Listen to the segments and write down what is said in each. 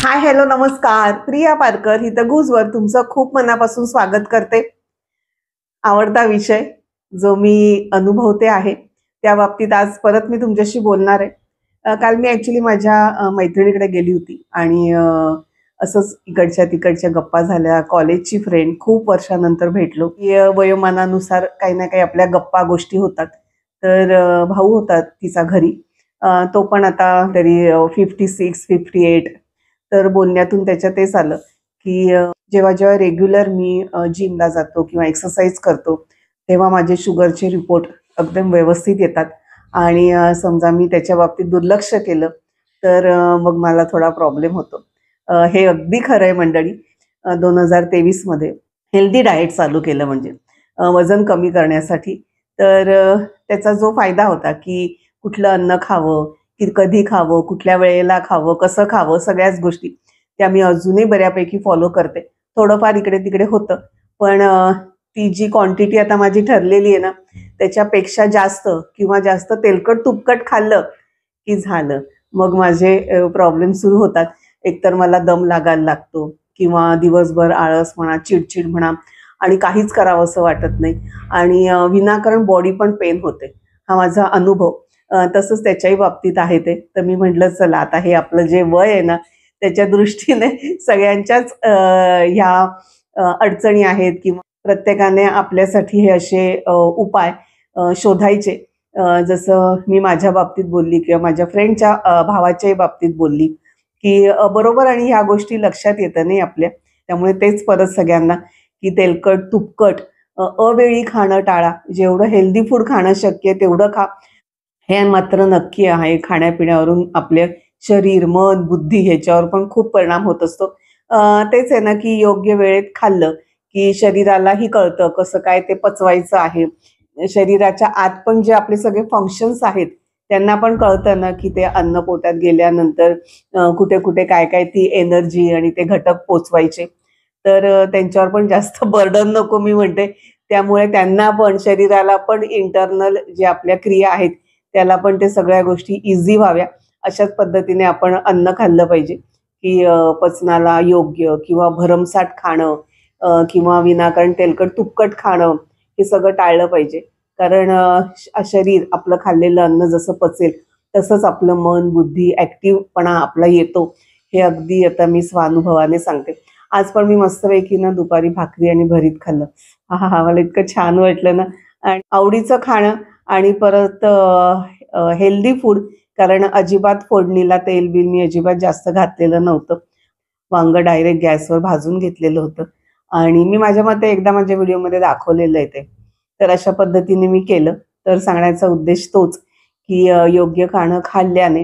Hi hello नमस्कार. प्रिया पारकर ही गुजवर तुमचं खूप मनापासून स्वागत करते. आवडता विषय जो मी अनुभवते आहे त्या बाबतीत आज परत मी तुमच्याशी बोलणार आहे. काल मी ॲक्च्युली माझ्या मैत्रिणीकडे गेली होती आणि असंच इकडच्या तिकडच्या गप्पा झाल्या. कॉलेजची फ्रेंड खूप वर्षानंतर भेटलो की वयोमानानुसार काही ना काही आपल्या गप्पा गोष्टी होतात. तर भाऊ होता तिचा घरी. तो पण आता तरी 56-58. तर बोलण्यातून त्याच्यात तेच आलं की जेव्हा जेव्हा रेग्युलर मी जिमला जातो किंवा एक्सरसाइज करतो तेव्हा माझे शुगरचे रिपोर्ट एकदम व्यवस्थित येतात आणि समजा मी त्याच्या बाबतीत दुर्लक्ष केलं तर मग मला थोडा प्रॉब्लेम होतो. हे अगदी खरं आहे मंडळी. 2023 मध्ये हेल्दी डाएट चालू केलं म्हणजे वजन कमी करण्यासाठी. तर त्याचा जो फायदा होता की कुठलं अन्न खावं, की कधी खावं, कुठल्या वेळेला खावं, कसं खावं, सगळ्याच गोष्टी त्या मी अजूनही बऱ्यापैकी फॉलो करते. थोडंफार इकडे तिकडे होतं, पण ती जी क्वांटिटी आता माझी ठरलेली आहे ना, त्याच्यापेक्षा जास्त किंवा जास्त तेलकट तुपकट खाल्लं की झालं. मग माझे प्रॉब्लेम सुरू होतात. एकतर मला दम लागायला लागतो किंवा दिवसभर आळस म्हणा, चिडचिड म्हणा आणि काहीच करावंसं वाटत नाही आणि विनाकारण बॉडी पण पेन होते. हा माझा अनुभव. तसंच त्याच्याही बाबतीत आहे ते. तर मी म्हटलं चला आता हे आपलं जे वय आहे ना, त्याच्या दृष्टीने सगळ्यांच्याच ह्या अडचणी आहेत किंवा प्रत्येकाने आपल्यासाठी हे असे उपाय शोधायचे. जसं मी माझ्या बाबतीत बोलली किंवा माझ्या फ्रेंडच्या भावाच्याही बाबतीत बोलली की बरोबर आणि ह्या गोष्टी लक्षात येतं नाही आपल्या. त्यामुळे तेच परत सगळ्यांना की तेलकट, तुपकट अवेळी खाणं टाळा. जेवढं हेल्दी फूड खाणं शक्य आहे तेवढं खा. हे मात्र नक्की आहे. खाण्यापिण्यावरून आपले शरीर, मन, बुद्धी ह्याच्यावर पण खूप परिणाम होत असतो. तेच आहे ना, की योग्य वेळेत खाल्लं, की शरीरालाही कळतं कसं काय ते पचवायचं आहे. शरीराच्या आत पण जे आपले सगळे फंक्शन्स आहेत, त्यांना पण कळतं ना, की ते अन्न पोटात गेल्यानंतर कुठे-कुठे काय-काय ती एनर्जी आणि ते घटक पोहोचवायचे. तर त्यांच्यावर पण जास्त बर्डन नको मी म्हणते. त्यामुळे त्यांना पण शरीराला पण इंटरनल जे आपल्या क्रिया आहेत, त्याला पण ते सगळ्या गोष्टी ईझी व्हाव्या अशाच पद्धतीने आपण अन्न खाल्लं पाहिजे की पचनाला योग्य किंवा भरमसाठ खाणं किंवा विनाकारण तेलकट तुपकट खाणं हे सगळं टाळलं पाहिजे. कारण शरीर आपलं खाल्लेलं अन्न जसं पचेल तसंच आपलं मन, बुद्धी, ॲक्टिव्हपणा आपला येतो. हे अगदी आता मी स्वानुभवाने सांगते. आज पण मी मस्तपैकी ना दुपारी भाकरी आणि भरीत खाल्लं. आहाहा! मला इतकं छान वाटलं ना आणि आवडीचं खाणं आणि परत हेल्दी फूड. कारण अजिबात फोडणीला तेल-बिल मी अजिबात जास्त घातलेलं नव्हतं. वांगं डायरेक्ट गॅसवर भाजून घेतलेलं होतं आणि मी माझ्या मते एकदा माझ्या व्हिडिओमध्ये दाखवलेलं आहे ते. तर अशा पद्धतीने मी केलं. तर सांगण्याचा उद्देश तोच, की योग्य खाणं खाल्ल्याने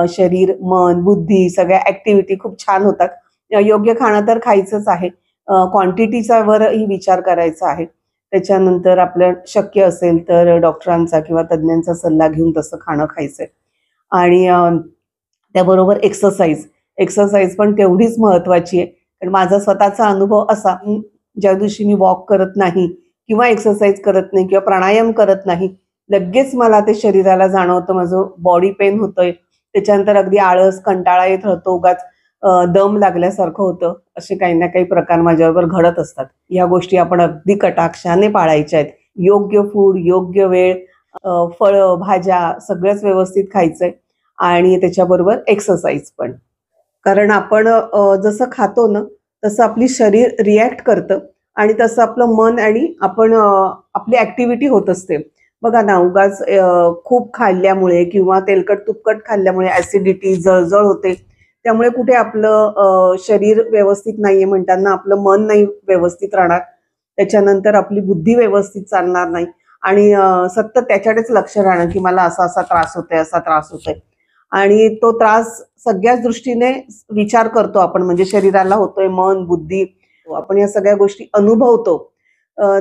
शरीर, मन, बुद्धी सगळ्या ॲक्टिव्हिटी खूप छान होतात. योग्य खाणं तर खायचंच आहे. क्वांटिटीचा वरही विचार करायचा आहे. त्याच्यानंतर आपलं शक्य असेल तर डॉक्टरांचा किंवा तज्ञांचा सल्ला घेऊन तसं खाणं खायचंय. आणि त्याबरोबर एक्सरसाइज. एक्सरसाइज पण तेवढीच महत्त्वाची आहे. कारण माझा स्वतःचा अनुभव असा, ज्या दिवशी मी वॉक करत नाही किंवा एक्सरसाइज करत नाही किंवा प्राणायाम करत नाही, लगेच मला ते शरीराला जाणवतं माझं बॉडी पेन होतंय. त्याच्यानंतर अगदी आळस, कंटाळा येत राहतो. उगाच दम लागल्यासारखं होतं. असे काही ना काही प्रकार माझ्याबरोबर घडत असतात. ह्या गोष्टी आपण अगदी कटाक्षाने पाळायच्या आहेत. योग्य फूड, योग्य वेळ, फळं, भाज्या सगळंच व्यवस्थित खायचंय आणि त्याच्याबरोबर एक्सरसाइज पण. कारण आपण जसं खातो ना, तसं आपली शरीर रिॲक्ट करतं आणि तसं आपलं मन आणि आपण आपली ॲक्टिव्हिटी होत असते. बघा ना, उगाच खूप खाल्ल्यामुळे किंवा तेलकट-तुपकट खाल्ल्यामुळे ॲसिडिटी, जळजळ होते. त्यामुळे कुठे आपलं शरीर व्यवस्थित नाहीये म्हणताना आपलं मन नाही व्यवस्थित राहणार. त्याच्यानंतर आपली बुद्धी व्यवस्थित चालणार नाही आणि सतत त्याच्याकडेच लक्ष राहणं, की मला असा-असा त्रास होतोय, असा त्रास होतोय आणि तो त्रास सगळ्याच दृष्टीने विचार करतो आपण म्हणजे शरीराला होतोय, मन, बुद्धी आपण या सगळ्या गोष्टी अनुभवतो.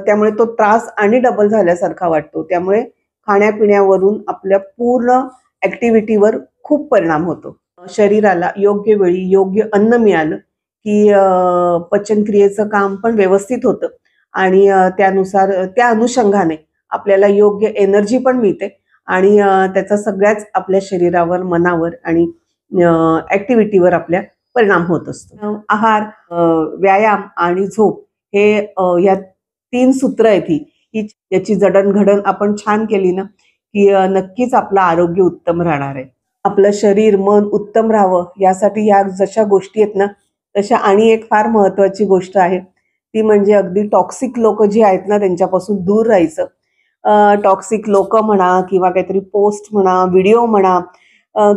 त्यामुळे तो त्रास आणि डबल झाल्यासारखा वाटतो. त्यामुळे खाण्यापिण्यावरून आपल्या पूर्ण ॲक्टिव्हिटीवर खूप परिणाम होतो. शरीराला योग्य वेळी योग्य अन्न मिळालं, की पचनक्रियेचं काम पण व्यवस्थित होतं आणि त्यानुसार त्या अनुषंगाने आपल्याला योग्य एनर्जी पण मिळते आणि त्याचा सगळ्याच आपल्या शरीरावर, मनावर आणि ॲक्टिव्हिटीवर आपल्या परिणाम होत असतो. आहार, व्यायाम आणि झोप हे या 3 सूत्र आहेत ही याची जडणघडण आपण छान केली ना, की नक्कीच आपलं आरोग्य उत्तम राहणार आहे. आपलं शरीर, मन उत्तम राहावं यासाठी या जशा गोष्टी आहेत ना, तशा आणि एक फार महत्त्वाची गोष्ट आहे. ती म्हणजे अगदी टॉक्सिक लोकं जी आहेत ना, त्यांच्यापासून दूर राहायचं. टॉक्सिक लोकं म्हणा किंवा काहीतरी पोस्ट म्हणा, व्हिडिओ म्हणा,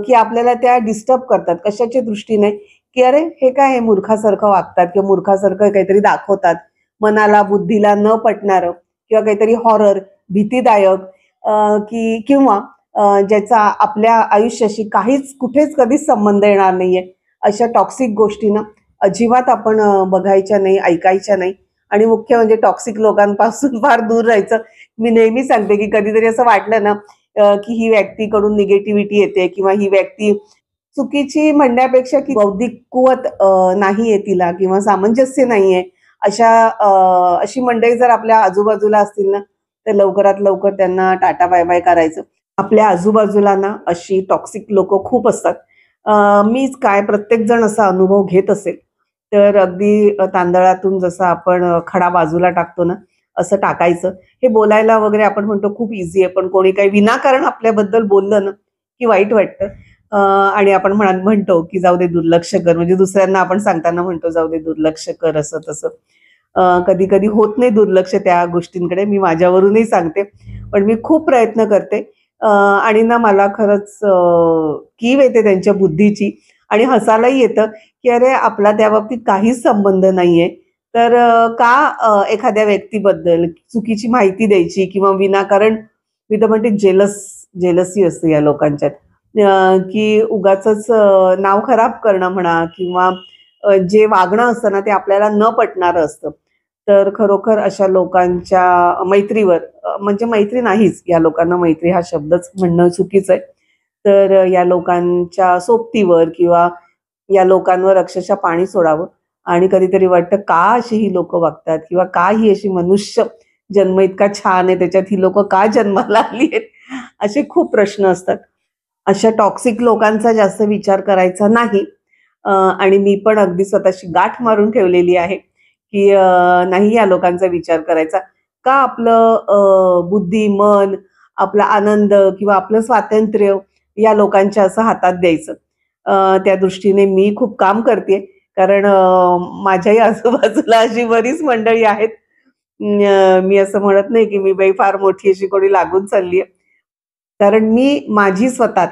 की आपल्याला त्या डिस्टर्ब करतात. कशाच्या दृष्टीने, की अरे हे काय हे मूर्खासारखं वागतात किंवा मूर्खासारखं काहीतरी दाखवतात. मनाला, बुद्धीला न पटणारं किंवा काहीतरी हॉरर, भीतीदायक, की किंवा ज्याचा आपल्या आयुष्याशी काहीच कुठेच कधीच संबंध येणार नाहीये. अशा टॉक्सिक गोष्टी ना अजिबात आपण बघायच्या नाही, ऐकायच्या नाही आणि मुख्य म्हणजे टॉक्सिक लोकांपासून फार दूर राहायचं. मी नेहमी सांगते, की कधीतरी असं वाटलं ना, की ही व्यक्तीकडून निगेटिव्हिटी येते किंवा ही व्यक्ती चुकीची म्हणण्यापेक्षा की बौद्धिक कुवत नाहीये तिला किंवा सामंजस्य नाहीये, अशी मंडळी जर आपल्या आजूबाजूला असतील ना, तर लवकरात लवकर त्यांना टाटा बाय बाय करायचं. आपल्या आजूबाजूला ना अशी टॉक्सिक लोकं खूप असतात. मीच काय प्रत्येक जण असा अनुभव घेत असेल, तर अगदी तांदळातून जसं आपण खडा बाजूला टाकतो ना, असं टाकायचं. हे बोलायला वगैरे आपण म्हणतो खूप इझी आहे, पण कोणी काही विनाकारण आपल्याबद्दल बोललं ना, की वाईट वाटतं. आणि आपण म्हणतो, की जाऊ दे दुर्लक्ष कर, म्हणजे दुसऱ्यांना आपण सांगताना म्हणतो जाऊ दे दुर्लक्ष कर असं तसं. कधी-कधी होत नाही दुर्लक्ष त्या गोष्टींकडे. मी माझ्यावरूनही सांगते. पण मी खूप प्रयत्न करते. आणि ना मला खरंच कीव येते त्यांच्या बुद्धीची आणि हसायलाही येतं, की अरे आपला त्या बाबतीत काहीच संबंध नाहीये. तर का एखाद्या व्यक्तीबद्दल चुकीची माहिती द्यायची किंवा विनाकारण मी तर म्हणते जेलसी असते या लोकांच्यात. की उगाचच नाव खराब करणं म्हणा किंवा जे वागणं असतं ना ते आपल्याला न पटणारं असतं. तर खरोखर अशा लोकांच्या मैत्रीवर म्हणजे मैत्री नाहीच, या लोकांना मैत्री हा शब्दच म्हणणं चुकीचं आहे. तर या लोकांच्या सोबतीवर किंवा या लोकांवर अक्षरशः पाणी सोडावं आणि कधीतरी वाटतं का अशी ही लोकं वागतात किंवा का ही अशी मनुष्य जन्म इतका छान आहे, त्याच्यात ही लोकं का जन्माला आली आहेत? असे खूप प्रश्न असतात. अशा टॉक्सिक लोकांचा जास्त विचार करायचा नाही. आणि मी पण अगदी स्वतःशी गाठ मारून ठेवलेली आहे, की नाही या लोकांचा विचार करायचा. का आपलं बुद्धी, मन, आपला आनंद किंवा आपलं स्वातंत्र्य या लोकांच्या असं हातात द्यायचं. त्या दृष्टीने मी खूप काम करतेय. कारण माझ्याही आजूबाजूला अशी बरीच मंडळी आहेत. मी असं म्हणत नाही, की मी बाई फार मोठी अशी कोणी लागून चालली आहे. कारण मी माझी स्वतः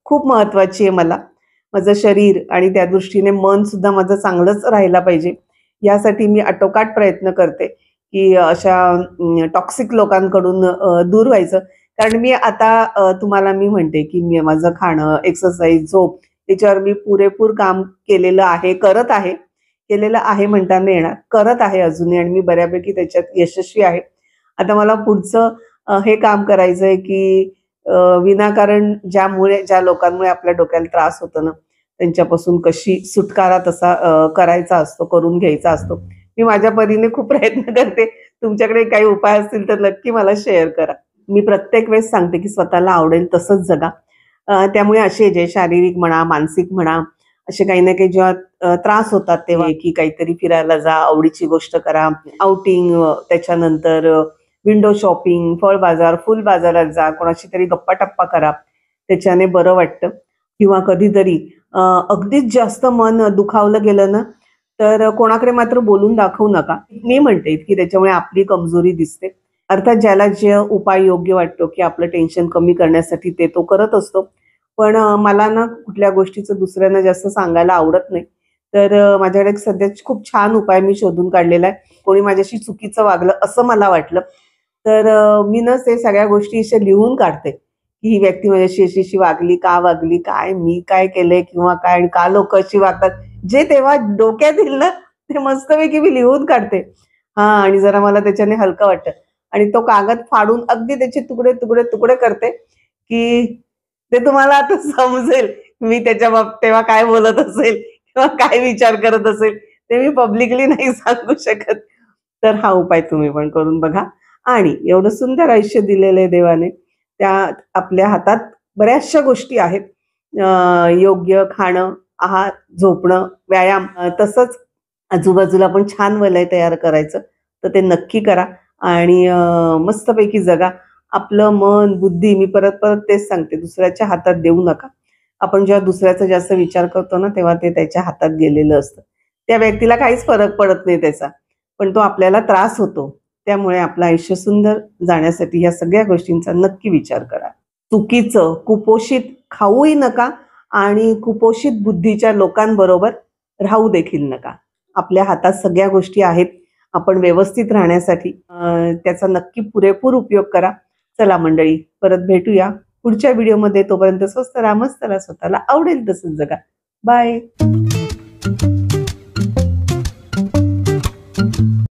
खूप महत्वाची आहे मला. माझं शरीर आणि त्या दृष्टीने मन सुद्धा माझं चांगलंच राहायला पाहिजे. यासाठी मी आटोकाट प्रयत्न करते, की अशा टॉक्सिक लोकांकडून दूर व्हायचं. कारण मी आता तुम्हाला मी म्हणते, की मी माझं खाणं, एक्सरसाइज, झोप याच्यावर मी पुरेपूर काम केलेलं आहे, करत आहे. केलेलं आहे म्हणता नाही येणार, करत आहे अजूनही आणि मी बऱ्यापैकी त्याच्यात यशस्वी आहे. आता मला पुढचं हे काम करायचंय, की विनाकारण ज्या लोकांमुळे आपल्या डोक्याला त्रास होतो ना, त्यांच्यापासून कशी सुटकारा तसा करायचा असतो, करून घ्यायचा असतो. मी माझ्या परीने खूप प्रयत्न करते. तुमच्याकडे काही उपाय असतील तर नक्की मला शेअर करा. मी प्रत्येक वेळेस सांगते, की स्वतःला आवडेल तसंच जगा. त्यामुळे असे जे शारीरिक म्हणा, मानसिक म्हणा, असे काही ना काही जेव्हा त्रास होतात तेव्हा की काहीतरी फिरायला जा, आवडीची गोष्ट करा, आउटिंग, त्याच्यानंतर विंडो शॉपिंग, फळ बाजार, फुल बाजारात जा, कोणाशी तरी गप्पा-टप्पा करा. त्याच्याने बरं वाटतं. किंवा कधीतरी अगदीच जास्त मन दुखावलं गेलं ना, तर कोणाकडे मात्र बोलून दाखवू नका. मी म्हणते, की त्याच्यामुळे आपली कमजोरी दिसते. अर्थात ज्याला जे उपाय योग्य वाटतो, की आपलं टेन्शन कमी करण्यासाठी ते तो करत असतो. पण मला ना कुठल्या गोष्टीचं दुसऱ्यांना जास्त सांगायला आवडत नाही. तर माझ्याकडे एक सध्या खूप छान उपाय मी शोधून काढलेला आहे. कोणी माझ्याशी चुकीचं वागलं असं मला वाटलं, तर मी ना ते सगळ्या गोष्टी अशा लिहून काढते, की ही व्यक्ती माझ्याशी अशी-अशी वागली, का वागली, काय मी काय केलंय किंवा काय आणि का लोकं अशी वागतात. जे तेव्हा डोक्यात येईल ना, ते मस्तपैकी मी लिहून काढते. हां आणि जरा मला त्याच्याने हलकं वाटतं आणि तो कागद फाडून अगदी त्याचे तुकडे, तुकडे, तुकडे करते, की ते तुम्हाला आता समजेल मी तेव्हा काय बोलत असेल किंवा काय विचार करत असेल, ते मी पब्लिकली नाही सांगू शकत. तर हा उपाय तुम्ही पण करून बघा. आणि एवढं सुंदर आयुष्य दिलेलं आहे देवाने, त्यात आपल्या हातात बऱ्याचशा गोष्टी आहेत. योग्य खाणं, आहार, झोपणं, व्यायाम, तसंच आजूबाजूला पण छान वलय तयार करायचं, तर ते नक्की करा आणि मस्तपैकी जगा. आपलं मन, बुद्धी, मी परत परत तेच सांगते, दुसऱ्याच्या हातात देऊ नका. आपण जेव्हा दुसऱ्याचा जास्त विचार करतो ना, तेव्हा ते त्याच्या हातात गेलेलं असतं. त्या व्यक्तीला काहीच फरक पडत नाही त्याचा, पण तो आपल्याला त्रास होतो. त्यामुळे आपलं आयुष्य सुंदर जाण्यासाठी ह्या सगळ्या गोष्टींचा नक्की विचार करा. चुकीचं, कुपोषित खाऊही नका आणि कुपोषित बुद्धीच्या लोकांबरोबर राहू देखील नका. आपल्या हातात सगळ्या गोष्टी आहेत. आपण व्यवस्थित राहण्यासाठी त्याचा नक्की पुरेपूर उपयोग करा. चला मंडळी, परत भेटूया पुढच्या व्हिडिओमध्ये. तोपर्यंत स्वस्त राहा, मस्त राहा, स्वतःला आवडेल तसंच जगा. बाय.